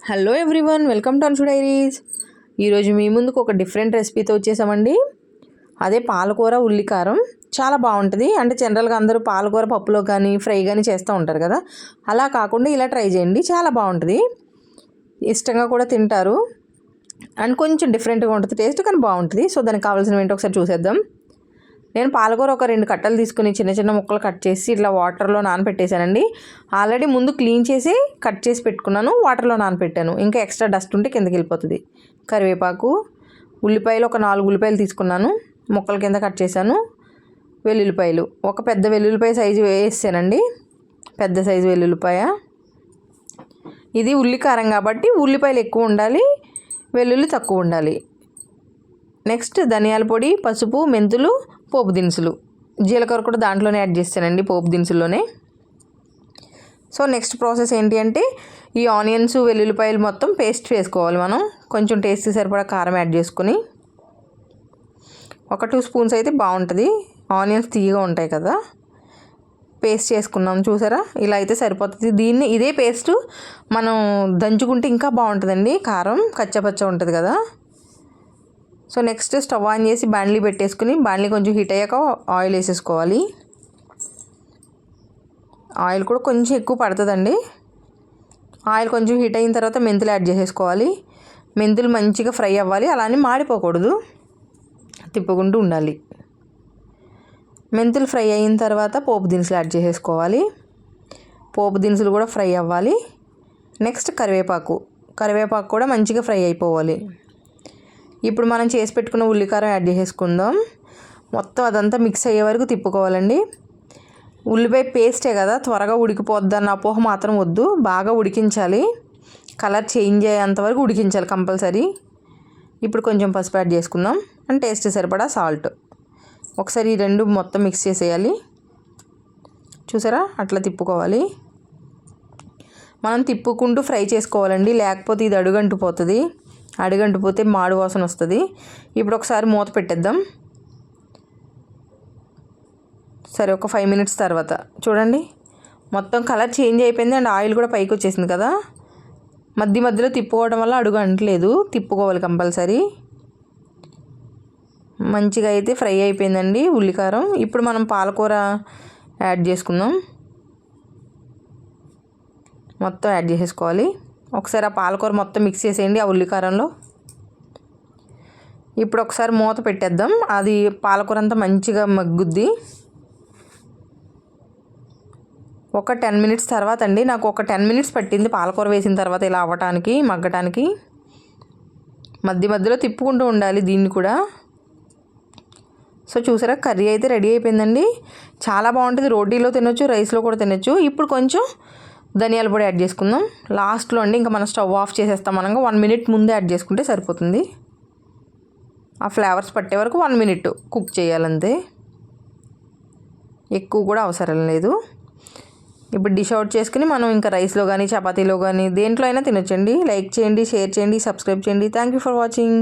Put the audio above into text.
Hello everyone, welcome to Anshu diaries. ఈరోజు మీ ముందుకు ఒక డిఫరెంట్ రెసిపీతో వచ్చేసామండి. అదే పాలకూర ఉల్లికారం. చాలా బాగుంటుంది. అంటే జనరల్గా అందరూ పాలకూర పప్పులో కానీ ఫ్రై కానీ చేస్తూ ఉంటారు కదా, అలా కాకుండా ఇలా ట్రై చేయండి. చాలా బాగుంటుంది, ఇష్టంగా కూడా తింటారు. అండ్ కొంచెం డిఫరెంట్గా ఉంటుంది టేస్ట్, కానీ బాగుంటుంది. సో దానికి కావాల్సినవి ఏంటో ఒకసారి చూసేద్దాం. నేను పాలకూర ఒక 2 కట్టలు తీసుకుని చిన్న చిన్న ముక్కలు కట్ చేసి ఇట్లా వాటర్లో నానబెట్టేశానండి. ఆల్రెడీ ముందు క్లీన్ చేసి కట్ చేసి పెట్టుకున్నాను, వాటర్లో నానబెట్టాను. ఇంకా ఎక్స్ట్రా డస్ట్ ఉంటే కిందకి వెళ్ళిపోతుంది. కరివేపాకు, ఉల్లిపాయలు ఒక 4 ఉల్లిపాయలు తీసుకున్నాను, ముక్కల కింద కట్ చేశాను. వెల్లుల్లిపాయలు ఒక పెద్ద వెల్లుల్లిపాయ సైజు వేసానండి, పెద్ద సైజు వెల్లుల్లిపాయ. ఇది ఉల్లికారం కాబట్టి ఉల్లిపాయలు ఎక్కువ ఉండాలి, వెల్లుల్లి తక్కువ ఉండాలి. నెక్స్ట్ ధనియాల పొడి, పసుపు, మెంతులు, పోపు దినుసులు, జీలకర్ర కూడా దాంట్లోనే యాడ్ చేస్తానండి, పోపు దినుసుల్లోనే. సో నెక్స్ట్ ప్రాసెస్ ఏంటి అంటే ఈ ఆనియన్స్ వెల్లుల్లిపాయలు మొత్తం పేస్ట్ వేసుకోవాలి. మనం కొంచెం టేస్ట్ సరిపడా కారం యాడ్ చేసుకుని, ఒక 2 స్పూన్స్ అయితే బాగుంటుంది. ఆనియన్స్ తీయగా ఉంటాయి కదా. పేస్ట్ చేసుకున్నాం చూసారా, ఇలా అయితే సరిపోతుంది. ఇదే పేస్ట్ మనం దంచుకుంటే ఇంకా బాగుంటుందండి. కారం కచ్చపచ్చ ఉంటుంది కదా. సో నెక్స్ట్ స్టవ్ ఆన్ చేసి బాండ్లీ పెట్టేసుకుని, బాండ్లీ కొంచెం హీట్ అయ్యాక ఆయిల్ వేసేసుకోవాలి. ఆయిల్ కూడా కొంచెం ఎక్కువ పడుతుందండి. ఆయిల్ కొంచెం హీట్ అయిన తర్వాత మెంతులు యాడ్ చేసేసుకోవాలి. మెంతులు మంచిగా ఫ్రై అవ్వాలి, అలానే మాడిపోకూడదు, తిప్పుకుంటూ ఉండాలి. మెంతులు ఫ్రై అయిన తర్వాత పోపు దినుసులు యాడ్ చేసేసుకోవాలి. పోపు దినుసులు కూడా ఫ్రై అవ్వాలి. నెక్స్ట్ కరివేపాకు కూడా మంచిగా ఫ్రై అయిపోవాలి. ఇప్పుడు మనం చేసి పెట్టుకున్న ఉల్లికారం యాడ్ చేసేసుకుందాం. మొత్తం అదంతా మిక్స్ అయ్యే వరకు తిప్పుకోవాలండి. ఉల్లిపాయ పేస్టే కదా, త్వరగా ఉడికిపోద్దన్న అపోహ మాత్రం వద్దు. బాగా ఉడికించాలి, కలర్ చేంజ్ అయ్యేంత వరకు ఉడికించాలి కంపల్సరీ. ఇప్పుడు కొంచెం పసుపు యాడ్ చేసుకుందాం, అండ్ టేస్ట్ సరిపడా సాల్ట్. ఒకసారి ఈ రెండు మొత్తం మిక్స్ చేసేయాలి. చూసారా, అట్లా తిప్పుకోవాలి. మనం తిప్పుకుంటూ ఫ్రై చేసుకోవాలండి, లేకపోతే ఇది అడుగంటిపోతుంది. అడుగంటిపోతే మాడు వాసన వస్తుంది. ఇప్పుడు ఒకసారి మూత పెట్టేద్దాం. సరే, ఒక 5 మినిట్స్ తర్వాత చూడండి, మొత్తం కలర్ చేంజ్ అయిపోయింది, అండ్ ఆయిల్ కూడా పైకి వచ్చేసింది కదా. మధ్యలో తిప్పుకోవడం వల్ల అడుగు అంటలేదు, తిప్పుకోవాలి కంపల్సరీ. మంచిగా అయితే ఫ్రై అయిపోయిందండి ఉల్లికారం. ఇప్పుడు మనం పాలకూర యాడ్ చేసుకుందాం. మొత్తం యాడ్ చేసేసుకోవాలి. ఒకసారి ఆ పాలకూర మొత్తం మిక్స్ చేసేయండి ఆ ఉల్లికారంలో. ఇప్పుడు ఒకసారి మూత పెట్టేద్దాం, అది పాలకూర అంతా మంచిగా మగ్గుద్ది. ఒక 10 మినిట్స్ తర్వాత అండి, నాకు ఒక 10 మినిట్స్ పట్టింది పాలకూర వేసిన తర్వాత ఇలా అవ్వటానికి, మగ్గటానికి. మధ్యలో తిప్పుకుంటూ ఉండాలి దీన్ని కూడా. సో చూసారా, కర్రీ అయితే రెడీ అయిపోయిందండి. చాలా బాగుంటుంది. రోటీలో తినొచ్చు, రైస్లో కూడా తినొచ్చు. ఇప్పుడు కొంచెం ధనియాల పొడి యాడ్ చేసుకుందాం లాస్ట్లో అండి. ఇంకా మనం స్టవ్ ఆఫ్ చేసేస్తాం. అనగా 1 మినిట్ ముందే యాడ్ చేసుకుంటే సరిపోతుంది. ఆ ఫ్లేవర్స్ పట్టే వరకు 1 మినిట్ కుక్ చేయాలంతే, ఎక్కువ కూడా అవసరం లేదు. ఇప్పుడు డిష్ అవుట్ చేసుకుని మనం ఇంకా రైస్లో కానీ చపాతీలో కానీ దేంట్లో అయినా తినొచ్చండి. లైక్ చేయండి, షేర్ చేయండి, సబ్స్క్రైబ్ చేయండి. Thank you for watching.